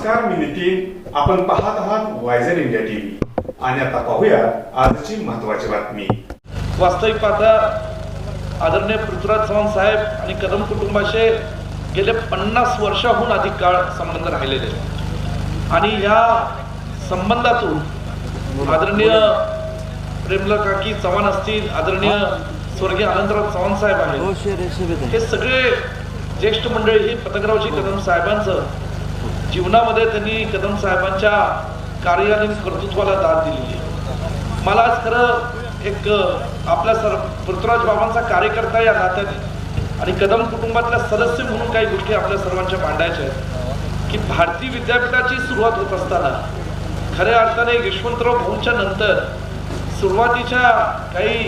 नमस्कार, मी नितीन. आपण पाहत आहात वायझर इंडिया टीव्ही आणि आता पाहूया आजची महत्त्वाची बातमी. वास्तविक पाहता आदरणीय पृथ्वीराज चव्हाण साहेब आणि कदम कुटुंबाचे गेले 50 वर्षाहून अधिक काळ संबंध राहिलेले आणि या संबंधातून आदरणीय प्रेमला काकी चव्हाण असतील, आदरणीय स्वर्गीय आनंदराव चव्हाण साहेब आहेत, हे सगळे ज्येष्ठ मंडळी ही पतंगरावजी कदम साहेबांचं जीवनामध्ये त्यांनी कदम साहेबांच्या कार्याने कर्तृत्वाला दाद दिलेली आहे. मला आज खरं एक आपल्या पृथ्वीराज बाबांचा कार्यकर्ता या नात्याने आणि कदम कुटुंबातल्या सदस्य म्हणून काही गोष्टी आपल्या सर्वांच्या मांडायच्या आहेत की भारतीय विद्यापीठाची सुरुवात होत असताना खऱ्या अर्थाने यशवंतराव भाऊंच्या नंतर सुरुवातीच्या काही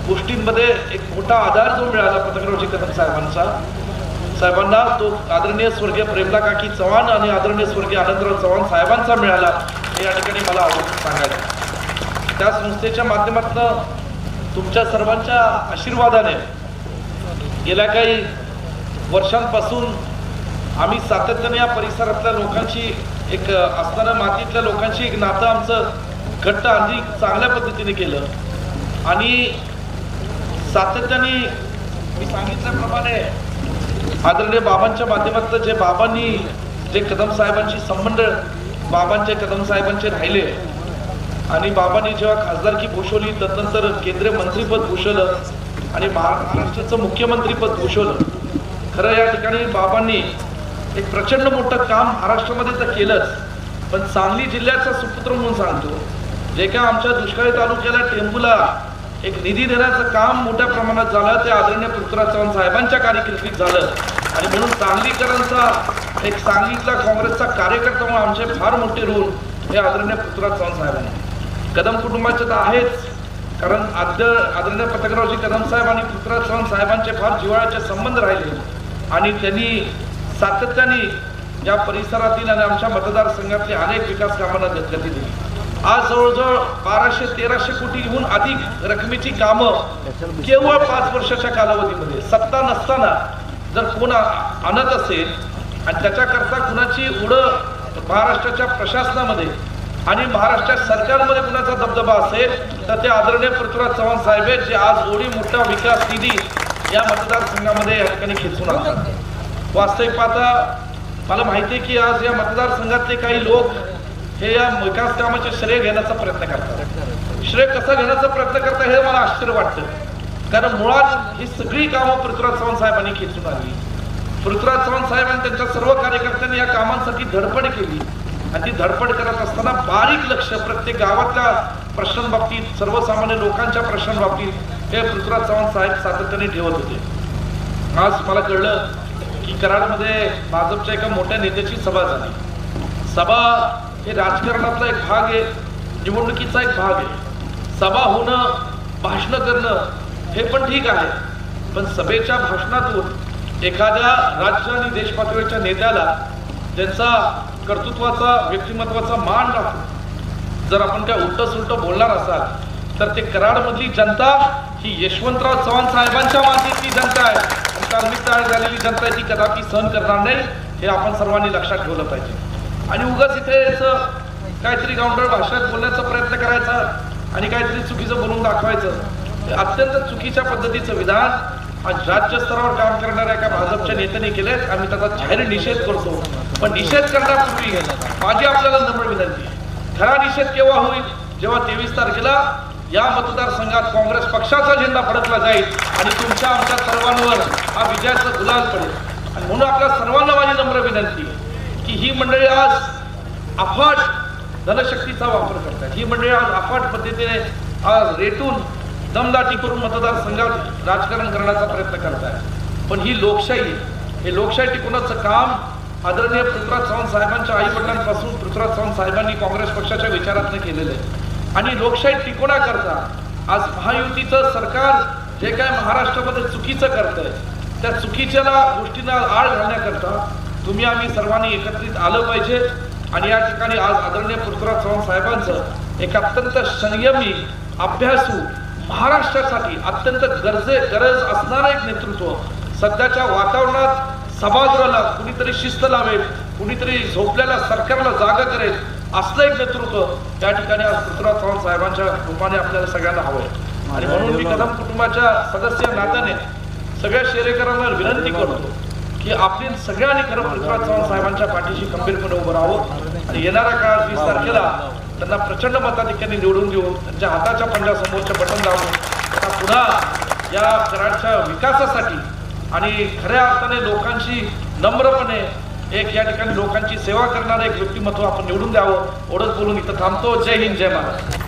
गोष्टींमध्ये एक मोठा आधार जो मिळाला पतंगरावजी कदम साहेबांना तो आदरणीय स्वर्गीय प्रेमला काकी चव्हाण आणि आदरणीय स्वर्गीय आनंदराव चव्हाण साहेबांचा मिळाला हे या ठिकाणी मला आवडतं सांगायचं. त्या संस्थेच्या माध्यमातून तुमच्या सर्वांच्या आशीर्वादाने गेल्या काही वर्षांपासून आम्ही सातत्याने या परिसरातल्या लोकांची एक असणाऱ्या मातीतल्या लोकांची एक नातं आमचं घट्ट अधिक चांगल्या पद्धतीने केलं आणि सातत्याने मी सांगितल्याप्रमाणे आदरणीय बाबांच्या माध्यमातून जे बाबांनी जे कदम साहेबांशी संबंध कदम साहेबांचे राहिले आणि बाबांनी जेव्हा खासदारकी भूषवली त्यानंतर केंद्रीय मंत्रीपद भूषवलं आणि महाराष्ट्राचं मुख्यमंत्रीपद भूषवलं. खरं या ठिकाणी बाबांनी एक प्रचंड मोठं काम महाराष्ट्रामध्ये तर केलंच, पण सांगली जिल्ह्याचा सुपुत्र म्हणून सांगतो जे काय आमच्या दुष्काळी तालुक्याला टेंबूला एक निधी देण्याचं काम मोठ्या प्रमाणात झालं ते आदरणीय पृथ्वीराज चव्हाण साहेबांच्या कारकिर्दीत झालं आणि म्हणून सांगलीकरांचा एक सांगलीतला काँग्रेसचा कार्यकर्ता म्हणून आमचे फार मोठे ऋण हे आदरणीय पृथ्वीराज चव्हाण साहेबांनी कदम कुटुंबाचे तर आहेच, कारण आदरणीय पतंगरावजी कदम साहेब आणि पृथ्वीराज चव्हाण साहेबांचे फार जिव्हाळ्याचे संबंध राहिले आणि त्यांनी सातत्याने या परिसरातील आणि आमच्या मतदारसंघातली अनेक विकास कामांना गती दिली. आज जवळजवळ 1200-1300 कोटीहून अधिक रकमेची कामं केवळ 5 वर्षाच्या कालावधीमध्ये सत्ता नसताना जर कोण आणत असेल आणि त्याच्याकरता कुणाची उडं महाराष्ट्राच्या प्रशासनामध्ये आणि महाराष्ट्र सरकारमध्ये कुणाचा दबदबा असेल तर ते आदरणीय पृथ्वीराज चव्हाण साहेब जे आज एवढी मोठा विकास निधी या मतदारसंघामध्ये या ठिकाणी खेचून आणतात. वास्तविक पाहता मला माहिती आहे की आज या मतदारसंघातले काही लोक हे या विकास कामाचे श्रेय घेण्याचा प्रयत्न करतात. श्रेय कसा घेण्याचा प्रयत्न करतात हे मला आश्चर्य वाटतं, कारण मुळात ही सगळी कामं पृथ्वीराज चव्हाण साहेबांनी खेचून आणली. पृथ्वीराज चव्हाण साहेब आणि त्यांच्या सर्व कार्यकर्त्यांनी या कामांसाठी धडपड केली आणि ती धडपड करत असताना बारीक लक्ष प्रत्येक गावातल्या प्रश्नांबाबतीत सर्वसामान्य लोकांच्या प्रश्नांबाबतीत हे पृथ्वीराज चव्हाण साहेब सातत्याने ठेवत होते. आज मला कळलं की कराडमध्ये भाजपच्या एका मोठ्या नेत्याची सभा झाली. सभा हे राजकारणातला एक भाग आहे, निवडणुकीचा एक भाग आहे. सभा होणं, भाषणं करणं हे पण ठीक आहे, पण सभेच्या भाषणातून एखाद्या राज्य आणि देश पातळीच्या नेत्याला त्यांचा कर्तृत्वाचा व्यक्तिमत्वाचा मान राखून जर आपण काय उलट सुलट बोलणार असाल तर ते कराडमधली जनता ही यशवंतराव चव्हाण साहेबांच्या मातीतली जनता आहे आणि कार्मिक तयार झालेली जनता ती कदापि सहन करणार नाही हे आपण सर्वांनी लक्षात ठेवलं पाहिजे. आणि उगाच इथे काहीतरी गावंढळ भाषेत बोलण्याचा प्रयत्न करायचा आणि काहीतरी चुकीचं बोलून दाखवायचं अत्यंत चुकीच्या पद्धतीचं विधान आज राज्य स्तरावर काम करणाऱ्या एका भाजपच्या नेत्याने केले. आम्ही त्याचा जाहीर निषेध करतो, पण निषेध करण्यापूर्वी माझी आपल्याला नम्र विनंती आहे, खरा निषेध केव्हा होईल जेव्हा 23 तारखेला या मतदारसंघात काँग्रेस पक्षाचा झेंडा फडकला जाईल आणि तुमच्या आमच्या सर्वांवर हा विजयाचा गुलाल पडेल. आणि म्हणून आपल्या सर्वांना माझी नम्र विनंती आहे की ही मंडळी आज अफाट धनशक्तीचा वापर करतात. ही मंडळी आज अफाट पद्धतीने आज रेटून दमदाटी करून मतदारसंघात राजकारण करण्याचा प्रयत्न करतात. पण ही लोकशाही आहे. हे लोकशाही टिकवण्याचं काम आदरणीय पृथ्वीराज चव्हाण साहेबांच्या आई वडिलांपासून पृथ्वीराज चव्हाण साहेबांनी काँग्रेस पक्षाच्या विचारातनं केलेलं आहे. आणि लोकशाही टिकवण्याकरता आज महायुतीचं सरकार जे काय महाराष्ट्रामध्ये चुकीचं करतंय त्या चुकीच्या गोष्टींना आळ घालण्याकरता तुम्ही आम्ही सर्वांनी एकत्रित आलं पाहिजे. आणि या ठिकाणी आज आदरणीय पृथ्वीराज चव्हाण साहेबांचं एक अत्यंत संयमी अभ्यासू महाराष्ट्रासाठी अत्यंत गरज असणारं एक नेतृत्व सध्याच्या वातावरणात सभागृहाला कुणीतरी शिस्त लावेल कुणीतरी झोपलेल्या सरकारला जागा करेल असलं एक नेतृत्व त्या ठिकाणी आज पृथ्वीराज चव्हाण साहेबांच्या रूपाने आपल्याला सगळ्यांना हवं आहे. आणि म्हणून मी कदम कुटुंबाच्या सदस्य नात्याने सगळ्या शेरेकरांना विनंती करतो की आपली सगळ्यांनी खरं पृथ्वीराज चव्हाण साहेबांच्या पाठीशी खंबीरपणे उभं राहावं आणि येणाऱ्या काळात 20 तारखेला त्यांना प्रचंड मताधिक्याने निवडून देऊन त्यांच्या हाताच्या पंजासमोरचे बटन दाबून त्यांना पुन्हा या कराडच्या विकासासाठी आणि खऱ्या अर्थाने लोकांशी नम्रपणे एक या ठिकाणी लोकांची सेवा करणारं एक व्यक्तिमत्व आपण निवडून द्यावं. एवढंच बोलून इथं थांबतो. जय हिंद, जय महाराष्ट्र.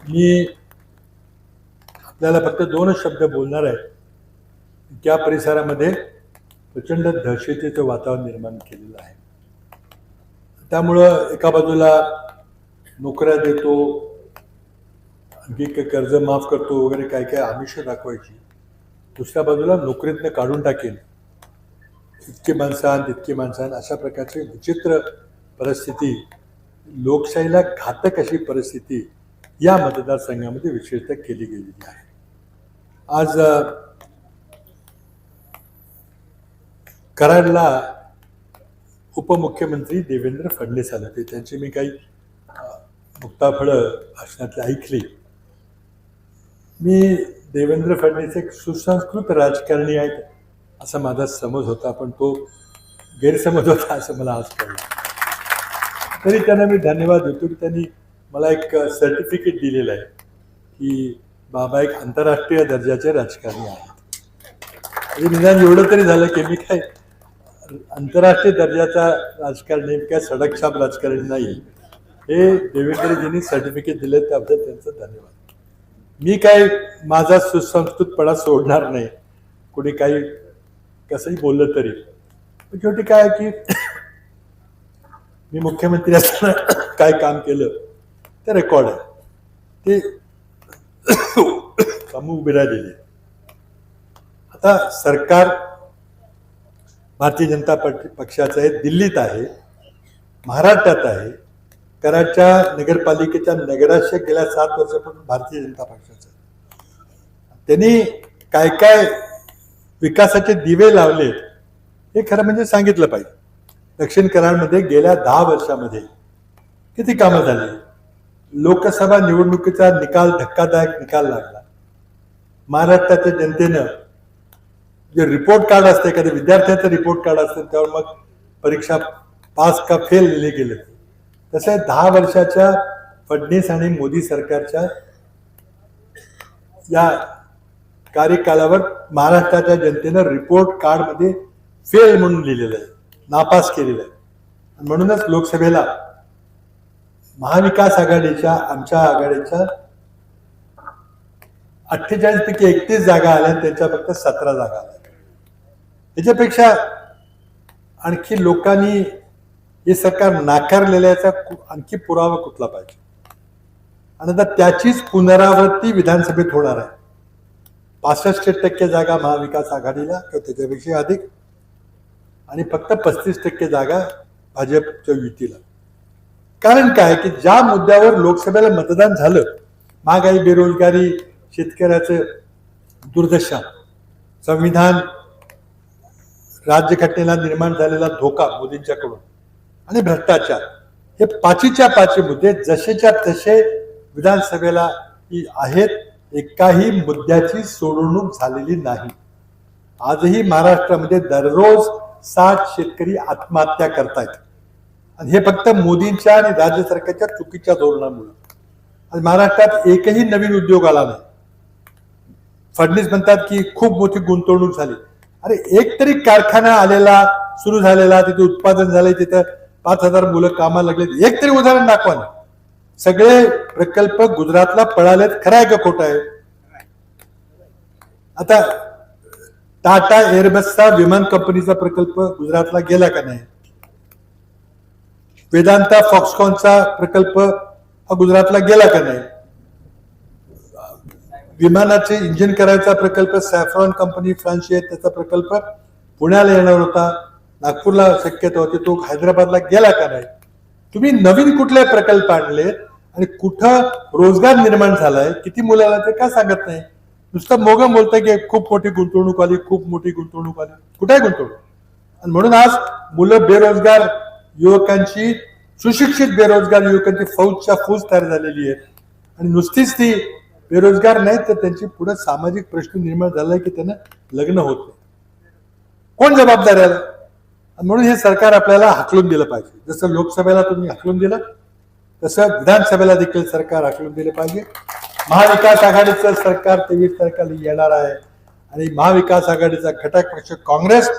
मी आपल्याला फक्त 2च शब्द बोलणार आहे. त्या परिसरामध्ये प्रचंड दहशतीचं वातावरण निर्माण केलेलं आहे. त्यामुळं एका बाजूला नोकऱ्या देतो, आणखी कर्ज माफ करतो वगैरे काय काय आमिष दाखवायची, दुसऱ्या बाजूला नोकरीतनं काढून टाकेल, इतकी माणसं तितकी माणसं, अशा प्रकारची विचित्र परिस्थिती, लोकशाहीला घातक अशी परिस्थिती या मतदारसंघामध्ये विशेषतः केली गेलेली आहे. आज कराडला उपमुख्यमंत्री देवेंद्र फडणवीस आले होते. त्यांची मी काही मुक्ताफळं भाषणातली ऐकली. मी देवेंद्र फडणवीस एक सुसंस्कृत राजकारणी आहेत असा माझा समज होता, पण तो गैरसमज होता असं मला आज कळलं. तरी त्यांना मी धन्यवाद देतो की त्यांनी मला एक सर्टिफिकेट दिलेलं आहे की बाबा एक आंतरराष्ट्रीय दर्जाचे राजकारणी आहेत. म्हणजे निदान एवढं तरी झालं की मी काय आंतरराष्ट्रीय दर्जाचा राजकारणी, काय सडकछाप राजकारणी नाही. हे देवेंद्रजींनी सर्टिफिकेट दिले त्याबद्दल त्यांचं धन्यवाद. मी काय माझा सुसंस्कृतपणा सोडणार नाही, कुणी काही कसंही बोललं तरी. शेवटी काय की मी मुख्यमंत्री असताना काय काम केलं ते रेकॉर्ड आहे, ते समूह उभी राहिलेली. आता सरकार भारतीय जनता पक्षाचं आहे, दिल्लीत आहे, महाराष्ट्रात आहे. कराडच्या नगरपालिकेच्या नगराध्यक्ष गेल्या 7 वर्षापासून भारतीय जनता पक्षाचं आहे. त्यांनी काय काय विकासाचे दिवे लावले हे खरं म्हणजे सांगितलं पाहिजे. दक्षिण कराडमध्ये गेल्या 10 वर्षामध्ये किती कामं झाली. लोकसभा निवडणुकीचा निकाल धक्कादायक निकाल लागला. महाराष्ट्राच्या जनतेनं जे रिपोर्ट कार्ड असतं, एखाद्या विद्यार्थ्याचं रिपोर्ट कार्ड असतं, त्यावर मग परीक्षा पास का फेल लिहिले गेले. तसं 10 वर्षाच्या फडणवीस आणि मोदी सरकारच्या या कार्यकालावर महाराष्ट्राच्या जनतेनं रिपोर्ट कार्डमध्ये फेल म्हणून लिहिलेलं आहे, नापास केलेलं आहे. म्हणूनच लोकसभेला महाविकास आघाडीच्या आमच्या आघाडीच्या 48 पैकी 31 जागा आल्या, त्यांच्या फक्त 17 जागा आल्या. याच्यापेक्षा आणखी लोकांनी हे सरकार नाकारलेल्याचा आणखी पुरावा कुठला पाहिजे. आणि आता त्याचीच पुनरावृत्ती विधानसभेत होणार आहे. 65% जागा महाविकास आघाडीला किंवा त्याच्यापेक्षा अधिक, आणि फक्त 35% जागा भाजपच्या युतीला. कारण काय की ज्या मुद्द्यावर लोकसभेला मतदान झालं, महागाई, बेरोजगारी, शेतकऱ्याचं दुर्दशा, संविधान राज्यघटनेला निर्माण झालेला धोका मोदींच्याकडून आणि भ्रष्टाचार, हे 5च्या 5 मुद्दे जसेच्या तसे विधानसभेला आहेत. एकाही मुद्द्याची सोडवणूक झालेली नाही. आजही महाराष्ट्रामध्ये दररोज 60 शेतकरी आत्महत्या करतायत, आणि हे फक्त मोदींच्या आणि राज्य सरकारच्या चुकीच्या धोरणामुळे. आज महाराष्ट्रात एकही नवीन उद्योग आला नाही. फडणवीस म्हणतात की खूप मोठी गुंतवणूक झाली. अरे एक तरी कारखाना आलेला, सुरू झालेला, तिथे उत्पादन झालंय, तिथं 5000 मुलं कामाला लागले, एक तरी उदाहरण दाखवा ना. सगळे प्रकल्प गुजरातला पळालेत. खरं आहे का खोटं आहे? आता टाटा एअरबसचा विमान कंपनीचा प्रकल्प गुजरातला गेला का नाही? वेदांता फॉक्सकॉनचा प्रकल्प हा गुजरातला गेला का नाही? विमानाचे इंजिन करायचा प्रकल्प सॅफ्रॉन कंपनी फ्रान्सची आहे, त्याचा प्रकल्प पुण्याला येणार होता, नागपूरला शक्यता होती, तो हैदराबादला गेला का नाही? तुम्ही नवीन कुठले प्रकल्प आणले आणि कुठं रोजगार निर्माण झालाय, किती मुलाला, ते काय सांगत नाही. नुसतं मोगं बोलतंय की खूप मोठी गुंतवणूक आली, खूप मोठी गुंतवणूक आली. कुठे आहे गुंतवणूक? आणि म्हणून आज मुलं बेरोजगार युवकांची, सुशिक्षित बेरोजगार युवकांची फौजच्या फौज तयार झालेली आहे. आणि नुसतीच ती बेरोजगार नाही तर त्यांची पुढे सामाजिक प्रश्न निर्माण झालाय की त्यांना लग्न होत नाही. कोण जबाबदार आहे? आणि म्हणून हे सरकार आपल्याला हाकलून दिलं पाहिजे. जसं लोकसभेला तुम्ही हाकलून दिलं तसं विधानसभेला देखील सरकार हाकलून दिलं पाहिजे. महाविकास आघाडीचं सरकार 23 तारखेला येणार आहे आणि महाविकास आघाडीचा घटक पक्ष काँग्रेस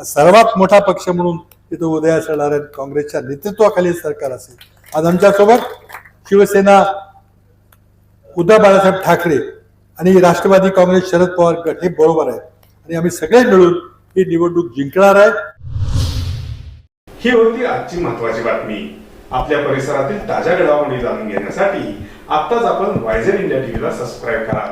सर्वात मोठा पक्ष म्हणून तिथं उदयास येणार आहे. काँग्रेसच्या नेतृत्वाखाली सरकार असेल. आज आमच्यासोबत शिवसेना उद्धव बाळासाहेब ठाकरे आणि राष्ट्रवादी काँग्रेस शरद पवार गट हे बरोबर आहेत आणि आम्ही सगळे मिळून ही निवडणूक जिंकणार आहे. ही होती आजची महत्वाची बातमी. आपल्या परिसरातील ताज्या घडामोडी जाणून घेण्यासाठी आत्ताच आपण वायझर इंडिया टीव्हीला सबस्क्राईब करा.